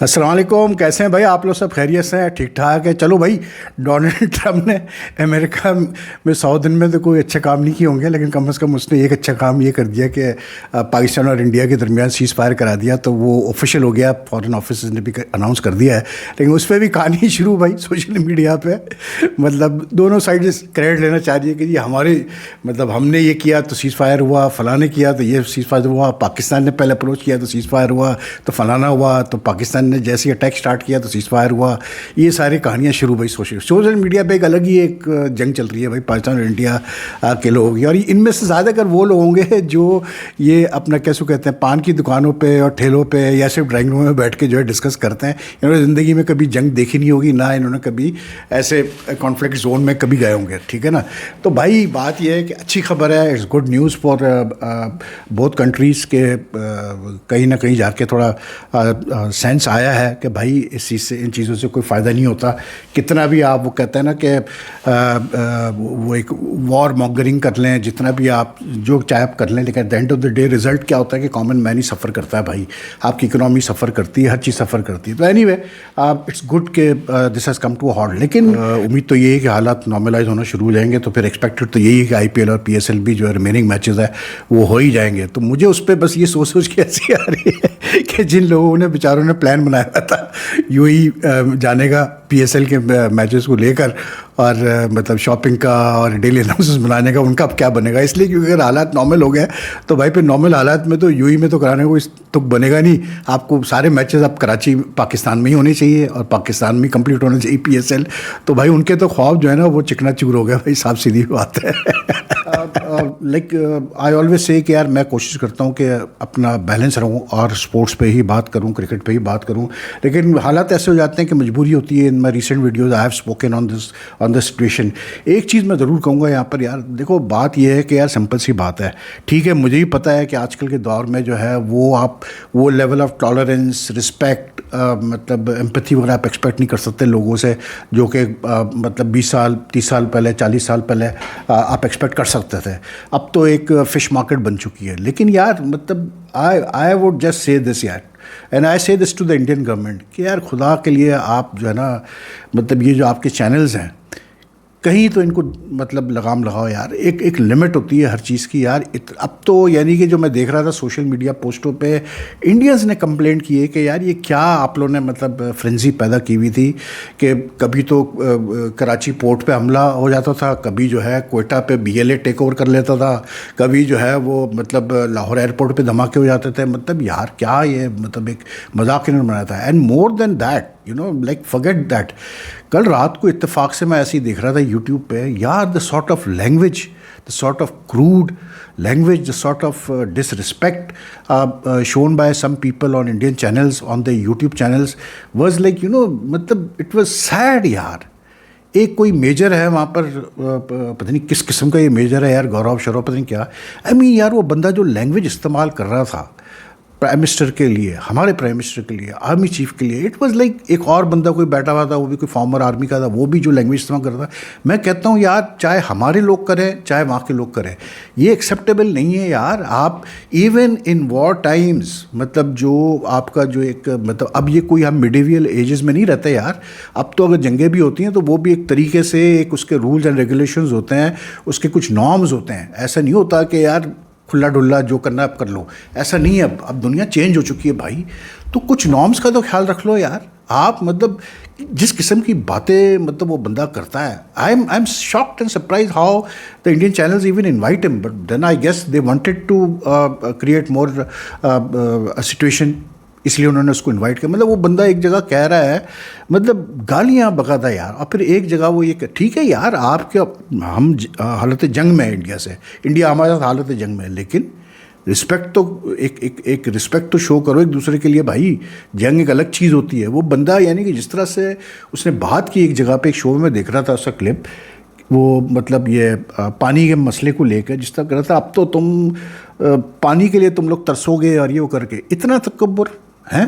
السلام علیکم، کیسے ہیں بھائی آپ لوگ؟ سب خیریت سے ہیں؟ ٹھیک ٹھاک ہے؟ چلو بھائی، ڈونلڈ ٹرمپ نے امریکہ میں 100 دن میں تو کوئی اچھے کام نہیں کیے ہوں گے، لیکن کم از کم اس نے ایک اچھا کام یہ کر دیا کہ پاکستان اور انڈیا کے درمیان سیز فائر کرا دیا، تو وہ آفیشیل ہو گیا، فارن آفیسز نے بھی اناؤنس کر دیا ہے۔ لیکن اس پہ بھی کہانی شروع بھائی سوشل میڈیا پہ، مطلب دونوں سائڈ کریڈٹ لینا چاہ رہی ہے کہ یہ ہمارے مطلب ہم نے یہ کیا تو سیز فائر ہوا، فلاں نے کیا تو یہ سیز فائر ہوا، پاکستان نے پہلے اپروچ کیا تو سیز فائر ہوا، تو فلانا ہوا، تو پاکستان نے جیسے اٹیک سٹارٹ کیا تو سیز فائر ہوا۔ یہ ساری کہانیاں شروع بھائی سوشل میڈیا پہ ایک الگ ہی ایک جنگ چل رہی ہے بھائی پاکستان اور انڈیا کے لوگوں کی، اور ان میں سے زیادہ اگر وہ لوگ ہوں گے جو یہ اپنا کیسے کہتے ہیں پان کی دکانوں پہ اور ٹھیلوں پہ یا صرف ڈرائنگ روم میں بیٹھ کے جو ہے ڈسکس کرتے ہیں، انہوں نے زندگی میں کبھی جنگ دیکھی نہیں ہوگی، نہ انہوں نے کبھی ایسے کانفلکٹ زون میں کبھی گئے ہوں گے، ٹھیک ہے نا۔ تو بھائی بات یہ ہے کہ اچھی خبر ہے، اٹس گڈ نیوز فار بہت کنٹریز کے، کہیں نہ کہیں جا کے تھوڑا سینس آیا ہے کہ بھائی اس چیز سے، ان چیزوں سے کوئی فائدہ نہیں ہوتا، کتنا بھی آپ وہ کہتے ہیں نا کہ وہ ایک وار مانگرنگ کر لیں، جتنا بھی آپ جو چاہے آپ کر لیں، لیکن at the end of the day result کیا ہوتا ہے کہ کامن مین ہی سفر کرتا ہے بھائی، آپ کی اکنامی سفر کرتی ہے، ہر چیز سفر کرتی ہے۔ تو اینی وے اٹس گڈ کہ this has come to halt, لیکن امید تو یہ ہے کہ حالات نارملائز ہونا شروع ہو جائیں گے، تو پھر ایکسپیکٹڈ تو یہی ہے کہ آئی پی ایل اور پی ایس ایل بھی جو ہے ریمیننگ میچز ہے وہ ہو ہی جائیں گے۔ تو مجھے اس پہ بس یہ سوچ کے ایسی آ رہی ہے کہ جن لوگوں نے بیچاروں نے پلان بنایا ہوا تھا یو ہی جانے کا پی ایس ایل کے میچز کو لے کر، اور مطلب شاپنگ کا اور ڈیلی اناؤنسز بنانے کا، ان کا اب کیا بنے گا؟ اس لیے کیونکہ اگر حالات نارمل ہو گئے تو بھائی پھر نارمل حالات میں تو یو ہی میں تو کرانے کو تو بنے گا نہیں، آپ کو سارے میچز اب کراچی پاکستان میں ہی ہونے چاہیے اور پاکستان میں کمپلیٹ ہونا چاہیے پی ایس ایل۔ تو بھائی ان کے تو خواب جو ہے نا وہ چکنا چور ہو گیا بھائی، صاف سیدھی بات ہے۔ لائک آئی آلویز سے کہ یار میں کوشش کرتا ہوں کہ اپنا بیلنس رہوں اور اسپورٹس پہ ہی بات کروں، کرکٹ پہ ہی بات کروں، لیکن حالات ایسے ہو جاتے ہیں کہ مجبوری ہوتی ہے۔ In my recent videos I have spoken on the situation. ایک چیز میں ضرور کہوں گا یہاں پر، یار دیکھو بات یہ ہے کہ یار سمپل سی بات ہے، ٹھیک ہے مجھے ہی پتہ ہے کہ آج کل کے دور میں جو ہے وہ آپ وہ لیول آف ٹالرنس، رسپیکٹ، مطلب ایمپتھی وغیرہ آپ ایکسپیکٹ نہیں کر سکتے لوگوں سے، جو کہ مطلب 20 سال 30 سال پہلے 40 سال پہلے آپ ایکسپیکٹ کر سکتے تھے۔ اب تو ایک فش مارکیٹ بن چکی ہے، لیکن یار مطلب آئی ووڈ جسٹ سے دس یار، اینڈ آئی سے دس ٹو دا انڈین گورنمنٹ کہ یار خدا کے لیے آپ جو ہے نا مطلب یہ جو آپ کے چینلز ہیں کہیں تو ان کو مطلب لگام لگاؤ یار، ایک لمٹ ہوتی ہے ہر چیز کی یار۔ اب تو یعنی کہ جو میں دیکھ رہا تھا سوشل میڈیا پوسٹوں پہ انڈینز نے کمپلینٹ کی ہے کہ یار یہ کیا آپ لوگوں نے مطلب فرینزی پیدا کی ہوئی تھی کہ کبھی تو کراچی پورٹ پہ حملہ ہو جاتا تھا، کبھی جو ہے کوئٹہ پہ B L A take over کر لیتا تھا، کبھی جو ہے وہ مطلب لاہور ایئرپورٹ پہ دھماکے ہو جاتے تھے۔ مطلب یار کیا یہ مطلب ایک مذاق انہوں نے بنایا تھا، and more than that you know like forget that. کل رات کو اتفاق سے میں ایسے ہی دیکھ رہا تھا یوٹیوب پہ، یار the sort of language, the sort of crude language, the sort of disrespect shown by some people on Indian channels, on the YouTube channels was like you know مطلب اٹ واز سیڈ یار۔ ایک کوئی major ہے وہاں پر، پتہ نہیں کس قسم کا یہ میجر ہے یار، گورو شورو پتہ نہیں کیا، آئی مین یار وہ بندہ جو لینگویج استعمال کر رہا تھا پرائم منسٹر کے لیے، ہمارے پرائم منسٹر کے لیے، آرمی چیف کے لیے، اٹ واز لائک ایک اور بندہ کوئی بیٹھا ہوا تھا، وہ بھی کوئی فارمر آرمی کا تھا، وہ بھی جو لینگویج استعمال کرتا تھا، میں کہتا ہوں یار چاہے ہمارے لوگ کریں چاہے وہاں کے لوگ کریں، یہ ایکسیپٹیبل نہیں ہے یار۔ آپ ایون ان وار ٹائمز مطلب جو آپ کا جو ایک مطلب اب یہ کوئی ہم میڈیویل ایجز میں نہیں رہتے یار، اب تو اگر جنگیں بھی ہوتی ہیں تو وہ بھی ایک طریقے سے ایک اس کے رولز اینڈ ریگولیشنز ہوتے ہیں، اس کے کچھ نارمز ہوتے ہیں، ایسا نہیں ہوتا کہ یار کھلا ڈلا جو کرنا اب کر لو، ایسا نہیں ہے۔ اب دنیا چینج ہو چکی ہے بھائی، تو کچھ نارمز کا تو خیال رکھ لو یار۔ آپ مطلب جس قسم کی باتیں مطلب وہ بندہ کرتا ہے، I am shocked and surprise how the Indian channels even invite ہم، but then I guess they wanted to create more situation, اس لیے انہوں نے اس کو انوائٹ کیا۔ مطلب وہ بندہ ایک جگہ کہہ رہا ہے مطلب گالیاں بکاتا یار، اور پھر ایک جگہ وہ یہ کہ ٹھیک ہے یار آپ کے ہم حالت جنگ میں ہیں انڈیا سے، انڈیا ہمارے ساتھ حالت جنگ میں ہے، لیکن رسپیکٹ تو ایک رسپیکٹ تو شو کرو ایک دوسرے کے لیے بھائی۔ جنگ ایک الگ چیز ہوتی ہے۔ وہ بندہ یعنی کہ جس طرح سے اس نے بات کی ایک جگہ پہ، ایک شو میں دیکھ رہا تھا اس کا کلپ، وہ مطلب یہ پانی کے مسئلے کو لے کر جس طرح کر رہا تھا، اب تو تم پانی کے لیے تم لوگ ترسو گے اور یہ وہ کر کے، اتنا تکبر ہیں،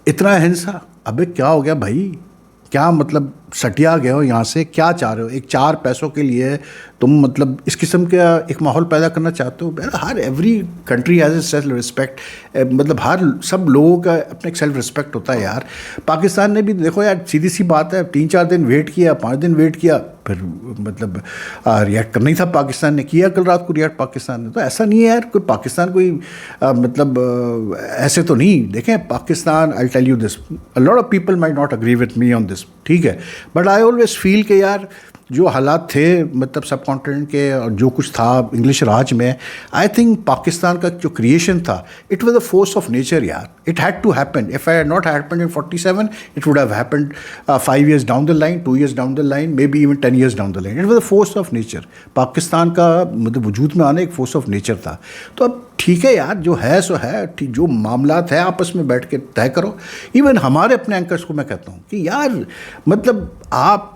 اتنا ہنسا، ابے کیا ہو گیا بھائی؟ کیا مطلب سٹیا گئے ہو یہاں سے, کیا چاہ رہے ہو؟ ایک 4 پیسوں کے لیے تم مطلب اس قسم کا ایک ماحول پیدا کرنا چاہتے ہو؟ ہر every country has a self respect, مطلب سب لوگوں کا اپنا ایک سیلف رسپیکٹ ہوتا ہے یار. پاکستان نے بھی دیکھو یار, سیدھی سی بات ہے, 3-4 دن ویٹ کیا, 5 دن ویٹ کیا, پھر مطلب ریئیکٹ کرنا ہی تھا پاکستان نے, کیا کل رات کو ریئیکٹ پاکستان نے. تو ایسا نہیں ہے یار کوئی پاکستان کوئی مطلب ایسے تو نہیں. دیکھیں Pakistan, I tell you this, a lot of people might not agree with me on this, ٹھیک ہے, بٹ آئی آلویز فیل کہ یار جو حالات تھے مطلب سب کانٹیننٹ کے اور جو کچھ تھا انگلش راج میں, آئی تھنک پاکستان کا جو کریشن تھا it was a force of nature یار. It had to happen. If I had not happened in 47 it would have happened 5 years down the line, 2 years down the line, maybe even 10 years down the line. It was a force of nature. Pakistan کا مطلب وجود میں آنا ایک force of nature تھا. تو اب ٹھیک ہے یار, جو ہے سو ہے, جو معاملات ہیں آپس میں بیٹھ کے طے کرو. ایون ہمارے اپنے اینکرس کو میں کہتا ہوں کہ یار مطلب آپ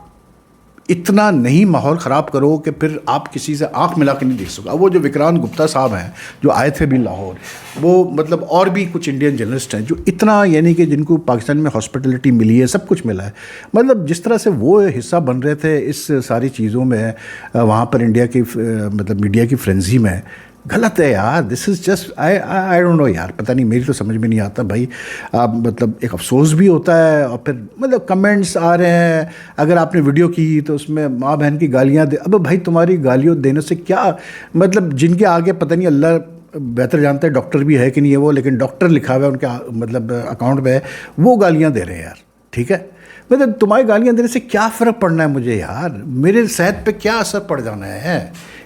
اتنا نہیں ماحول خراب کرو کہ پھر آپ کسی سے آنکھ ملا کے نہیں دیکھ سکو. اب وہ جو وکرانت گپتا صاحب ہیں جو آئے تھے بھی لاہور, وہ مطلب اور بھی کچھ انڈین جرنلسٹ ہیں جو اتنا یعنی کہ جن کو پاکستان میں ہاسپٹلٹی ملی ہے, سب کچھ ملا ہے, مطلب جس طرح سے وہ حصہ بن رہے تھے اس ساری چیزوں میں وہاں پر انڈیا کی مطلب میڈیا کی فرینزی میں, غلط ہے یار. دس is just I don't know یار, پتہ نہیں, میری تو سمجھ میں نہیں آتا بھائی. مطلب ایک افسوس بھی ہوتا ہے, اور پھر مطلب کمنٹس آ رہے ہیں, اگر آپ نے ویڈیو کی تو اس میں ماں بہن کی گالیاں دے. اب بھائی تمہاری گالیوں دینے سے کیا مطلب, جن کے آگے پتہ نہیں اللہ بہتر جانتا ہے ڈاکٹر بھی ہے کہ نہیں ہے وہ, لیکن ڈاکٹر لکھا ہوا ہے ان کے مطلب اکاؤنٹ پہ, وہ گالیاں دے رہے ہیں یار. ٹھیک ہے, مطلب تمہاری گالیاں دینے سے کیا فرق پڑنا ہے مجھے یار, میرے صحت پہ کیا اثر پڑ جانا ہے.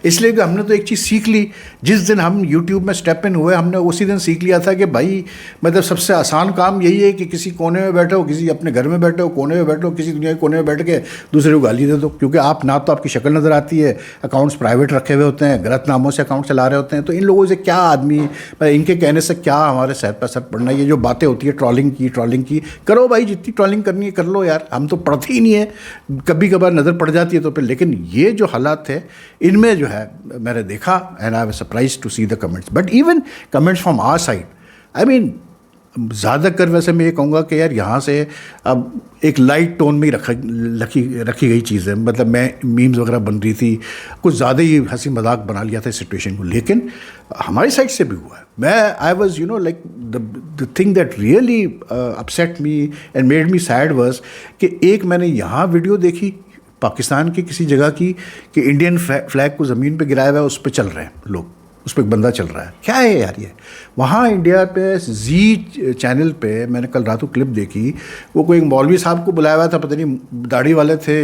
اس لیے کہ ہم نے تو ایک چیز سیکھ لی جس دن ہم یوٹیوب میں اسٹیپ ان ہوئے, ہم نے اسی دن سیکھ لیا تھا کہ بھائی مطلب سب سے آسان کام یہی ہے کہ کسی کونے میں بیٹھے ہو, کسی اپنے گھر میں بیٹھے ہو, کونے میں بیٹھے ہو, کسی دنیا کے کونے میں بیٹھ کے دوسرے کو گالی دے دو. کیونکہ آپ نہ تو آپ کی شکل نظر آتی ہے, اکاؤنٹس پرائیویٹ رکھے ہوئے ہوتے ہیں, غلط ناموں سے اکاؤنٹ چلا رہے ہوتے ہیں. تو ان لوگوں سے کیا آدمی, ان کے کہنے سے کیا ہمارے صحت پر اثر پڑنا ہے. یہ جو باتیں ہوتی ہے ٹرولنگ کی کرو بھائی, جتنی ٹرولنگ کرنی ہے کر لو یار, ہم تو پڑھتے ہی نہیں ہے, کبھی کبھار نظر پڑ جاتی ہے تو پھر. لیکن یہ جو حالات تھے ان میں جو ہے میں نے دیکھا, and I was surprised to see the comments. But even comments from our side, I mean زیادہ کر ویسے میں یہ کہوں گا کہ یار یہاں سے اب ایک لائٹ ٹون میں رکھی گئی چیز ہے. مطلب میں میمز وغیرہ بن رہی تھی, کچھ زیادہ ہی ہنسی مذاق بنا لیا تھا سچویشن کو, لیکن ہماری سائڈ سے بھی ہوا ہے. میں I was like the thing that really upset me and made me sad was کہ ایک میں نے یہاں ویڈیو دیکھی پاکستان کی کسی جگہ کی کہ انڈین فلیگ کو زمین پہ گرایا ہوا ہے, اس پہ چل رہے ہیں لوگ, اس پہ ایک بندہ چل رہا ہے. کیا ہے یار یہ؟ وہاں انڈیا پہ زی چینل پہ میں نے کل رات کو کلپ دیکھی, وہ کوئی ایک مولوی صاحب کو بلایا ہوا تھا, پتہ نہیں داڑھی والے تھے,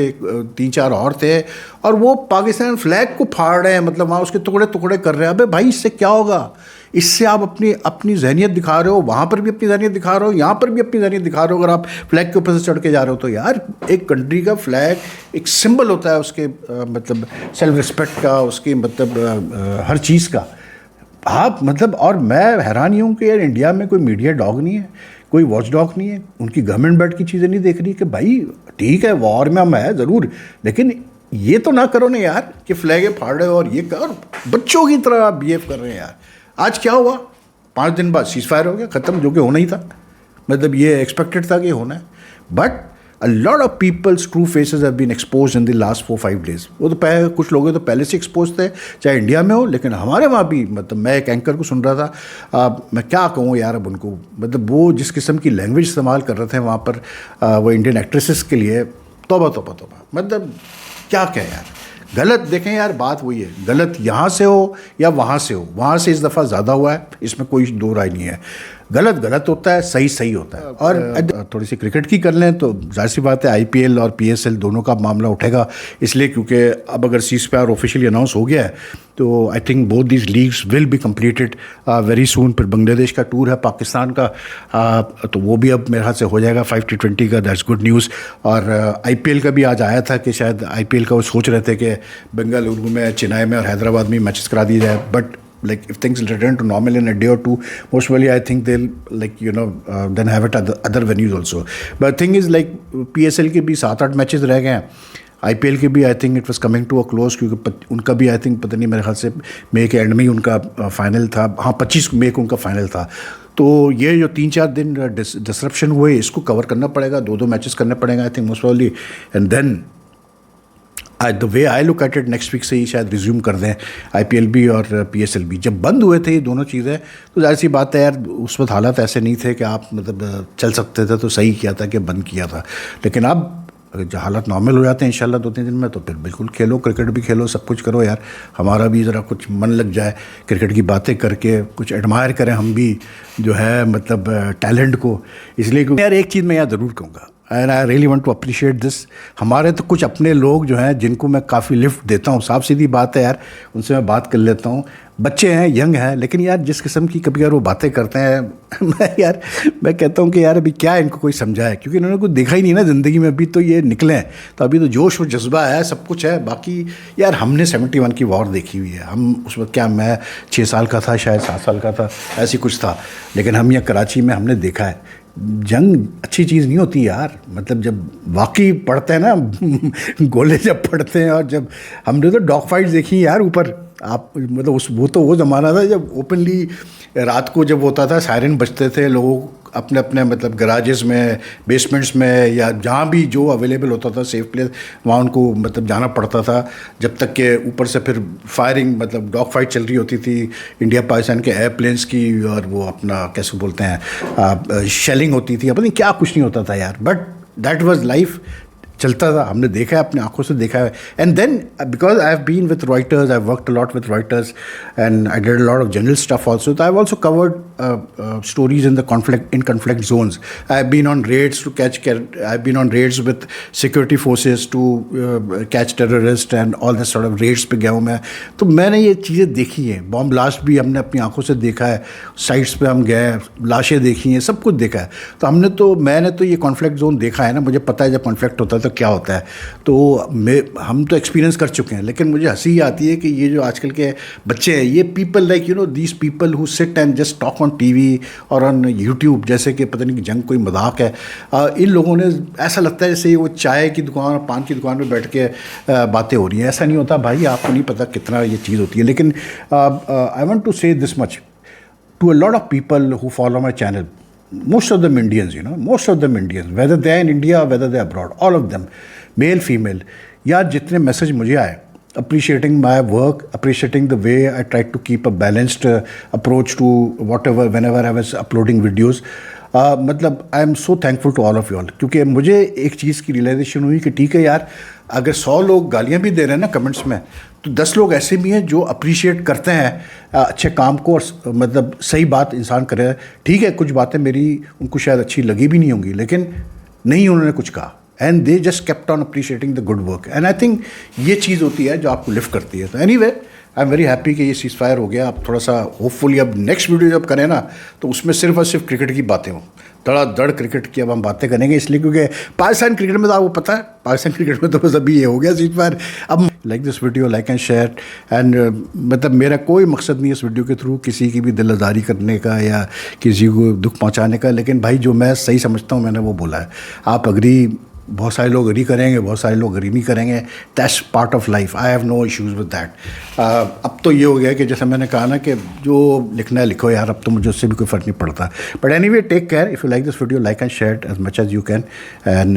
3-4 اور تھے, اور وہ پاکستان فلیگ کو پھاڑ رہے ہیں, مطلب وہاں اس کے ٹکڑے کر رہے ہیں. ابے بھائی اس سے کیا ہوگا؟ اس سے آپ اپنی ذہنیت دکھا رہے ہو, وہاں پر بھی اپنی ذہنیت دکھا رہے ہو, یہاں پر بھی اپنی ذہنیت دکھا رہے ہو. اگر آپ فلیگ کے اوپر سے چڑھ کے جا رہے ہو تو یار ایک کنٹری کا فلیگ ایک سمبل ہوتا ہے اس کے مطلب سیلف رسپیکٹ کا, اس کی مطلب ہر چیز کا. آپ مطلب, اور میں حیران ہی ہوں کہ یار انڈیا میں کوئی میڈیا ڈاگ نہیں ہے, کوئی واچ ڈاگ نہیں ہے, ان کی گورنمنٹ بیٹھ کی چیزیں نہیں دیکھ رہی کہ بھائی ٹھیک ہے وار میں ہم ہے ضرور, لیکن یہ تو نہ کرو نا یار کہ فلیگیں پھاڑ رہے ہو اور یہ کر بچوں کی طرح بیہیو کر رہے ہیں یار. آج کیا ہوا, 5 دن بعد سیز فائر ہو گیا, ختم, جو کہ ہونا ہی تھا. مطلب یہ ایکسپیکٹڈ تھا کہ ہونا ہے. But a lot of people's true faces have been exposed in the last 4-5 days. وہ تو کچھ لوگ تو پہلے سے ایکسپوز تھے, چاہے انڈیا میں ہو, لیکن ہمارے وہاں بھی مطلب میں ایک اینکر کو سن رہا تھا, میں کیا کہوں یار اب ان کو, مطلب وہ جس قسم کی لینگویج استعمال کر رہے تھے وہاں پر وہ انڈین ایکٹریسز کے لیے, توبہ, مطلب کیا کہیں یار, غلط. دیکھیں یار بات وہی ہے, غلط یہاں سے ہو یا وہاں سے ہو, وہاں سے اس دفعہ زیادہ ہوا ہے, اس میں کوئی دو رائے نہیں ہے. غلط ہوتا ہے, صحیح ہوتا ہے. اور تھوڑی سی کرکٹ کی کر لیں تو ظاہر سی بات ہے آئی پی ایل اور پی ایس ایل دونوں کا معاملہ اٹھے گا, اس لیے کیونکہ اب اگر سیز فائر آفیشیلی اناؤنس ہو گیا ہے تو I think both these leagues will be completed very soon. پھر بنگلہ دیش کا ٹور ہے پاکستان کا, تو وہ بھی اب میرے ہاتھ سے ہو جائے گا 5T20 کا, دیٹس گڈ نیوز. اور آئی پی ایل کا بھی آج آیا تھا کہ شاید آئی پی ایل کا وہ سوچ رہے تھے کہ بنگلورو میں, چنئی میں اور حیدرآباد میں میچز کرا دیے جائے. But like if things return to normal in a day or two, most probably I think they'll then have it at the other venues also. But the thing is like PSL کے بھی 7-8 matches رہ گئے ہیں. IPL کے بھی I think it was coming to a close, کیونکہ ان کا بھی آئی تھنک پتہ نہیں، میرے خیال سے مئی کے اینڈ میں ہی ان کا فائنل تھا. ہاں 25 مئی کو ان کا فائنل تھا. تو یہ جو 3-4 دن ڈسرپشن ہوئے، اس کو کور کرنا پڑے گا، 2 میچز کرنے پڑیں گے I think most probably. And then the way I look at it next week سے ہی شاید ریزیوم کر دیں IPL بھی اور PSL بھی. جب بند ہوئے تھے یہ دونوں چیزیں تو ظاہر سی بات ہے یار، اس وقت حالات ایسے نہیں تھے کہ آپ مطلب چل سکتے تھے، تو صحیح کیا تھا کہ بند کیا تھا. لیکن اب جو حالات نارمل ہو جاتے ہیں انشاءاللہ 2-3 دن میں، تو پھر بالکل کھیلو، کرکٹ بھی کھیلو، سب کچھ کرو یار. ہمارا بھی ذرا کچھ من لگ جائے کرکٹ کی باتیں کر کے، کچھ ایڈمائر کریں ہم بھی جو ہے مطلب ٹیلنٹ کو. اس لیے کہ یار ایک چیز میں یار ضرور کہوں گا، and I really want to appreciate this. ہمارے تو کچھ اپنے لوگ جو ہیں جن کو میں کافی لفٹ دیتا ہوں، صاف سیدھی بات ہے یار، ان سے میں بات کر لیتا ہوں. بچے ہیں، ینگ ہیں، لیکن یار جس قسم کی کبھی یار وہ باتیں کرتے ہیں میں کہتا ہوں کہ یار ابھی کیا ان کو کوئی سمجھائے، کیونکہ انہوں نے کچھ دیکھا ہی نہیں نا زندگی میں. ابھی تو یہ نکلے ہیں تو ابھی تو جوش و جذبہ ہے، سب کچھ ہے. باقی یار ہم نے 71 کی وار دیکھی ہوئی ہے. ہم اس وقت کیا، میں 6 سال کا تھا، شاید 7 سال کا تھا، ایسی کچھ تھا. لیکن ہم یہاں کراچی میں ہم نے دیکھا ہے جنگ اچھی چیز نہیں ہوتی یار. مطلب جب واقعی پڑھتے ہیں نا گولے جب پڑھتے ہیں، اور جب ہم نے تو ڈاگ فائٹس دیکھی یار اوپر. آپ مطلب وہ زمانہ تھا جب اوپنلی رات کو جب ہوتا تھا سائرن بجتے تھے، لوگ اپنے اپنے مطلب گراجز میں، بیسمنٹس میں، یا جہاں بھی جو اویلیبل ہوتا تھا سیف پلیس، وہاں ان کو مطلب جانا پڑتا تھا، جب تک کہ اوپر سے پھر فائرنگ مطلب ڈاگ فائٹ چل رہی ہوتی تھی انڈیا پاکستان کے ایئر پلینس کی، اور وہ اپنا کیسے بولتے ہیں شیلنگ ہوتی تھی. اپنی کیا کچھ نہیں ہوتا تھا یار، بٹ دیٹ واز لائف. چلتا تھا، ہم نے دیکھا ہے، اپنے آنکھوں سے دیکھا ہے. And then because I have been with writers, I worked lot with writers and I did lot of general stuff also. تو I have also covered stories in the conflict zones. I have been on raids to catch, I have been on raids with security forces to catch terrorists and all this sort of raids پہ گیا ہوں میں. تو میں نے یہ چیزیں دیکھی ہیں. بام بلاسٹ بھی ہم نے اپنی آنکھوں سے دیکھا ہے، سائٹس پہ ہم گئے، لاشیں دیکھی ہیں، سب کچھ دیکھا ہے. تو میں نے تو یہ کانفلکٹ زون دیکھا ہے نا. مجھے پتہ ہے جب کانفلکٹ ہوتا ہے تو کیا ہوتا ہے. تو ہم تو ایکسپیرینس کر چکے ہیں. لیکن مجھے ہنسی آتی ہے کہ یہ جو آج کل کے بچے ہیں، یہ people like these people who sit and just talk on TV اور آن YouTube، جیسے کہ پتہ نہیں کہ جنگ کوئی مذاق ہے. ان لوگوں نے ایسا لگتا ہے جیسے وہ چائے کی دکان اور پان کی دکان پہ بیٹھ کے باتیں ہو رہی ہیں. ایسا نہیں ہوتا بھائی، آپ کو نہیں پتہ کتنا یہ چیز ہوتی ہے. لیکن آئی want to say this much to a lot of people who follow my channel. most of them Indians, most of them Indians, whether they are in India or whether they are abroad, all of them, male, female. یار جتنے message مجھے آئے appreciating my work, appreciating the way I tried to keep a balanced approach to whenever I was uploading videos. مطلب I am so thankful to all of you all. کیونکہ مجھے ایک چیز کی ریئلائزیشن ہوئی کہ ٹھیک ہے یار، اگر 100 لوگ گالیاں بھی دے رہے ہیں نا کمنٹس میں، تو 10 لوگ ایسے بھی ہیں جو اپریشیٹ کرتے ہیں اچھے کام کو، اور مطلب صحیح بات انسان کرے. ٹھیک ہے کچھ باتیں میری ان کو شاید اچھی لگی بھی نہیں ہوں گی، لیکن نہیں انہوں نے کچھ کہا. And they just kept on appreciating the good work. And I think یہ چیز ہوتی ہے جو آپ کو لفٹ کرتی ہے. تو any way I am very happy کہ یہ سیز فائر ہو گیا. اب تھوڑا سا ہوپ فلی اب نیکسٹ ویڈیو جب کریں نا تو اس میں صرف اور صرف کرکٹ کی باتیں ہوں، دڑ کرکٹ کی اب ہم باتیں کریں گے. اس لیے کیونکہ پاکستان کرکٹ میں تو آپ کو پتہ ہے، پاکستان کرکٹ میں تو بس ابھی یہ ہو گیا سیز فائر. اب like this video, like and share. And مطلب میرا کوئی مقصد نہیں اس ویڈیو کے تھرو کسی کی بھی دل آزاری کرنے کا یا کسی کو دکھ پہنچانے کا. لیکن بھائی جو میں صحیح سمجھتا ہوں میں نے وہ بولا ہے. آپ اگری، بہت سارے لوگ اگری کریں گے، بہت سارے لوگ اگری نہیں کریں گے. That's part of life. I have no issues with that. اب تو یہ ہو گیا کہ جیسے میں نے کہا نا کہ جو لکھنا ہے لکھو یار، اب تو مجھے اس سے بھی کوئی فرق نہیں پڑتا. But any way take care. If you like this video, like and share as much as you can. And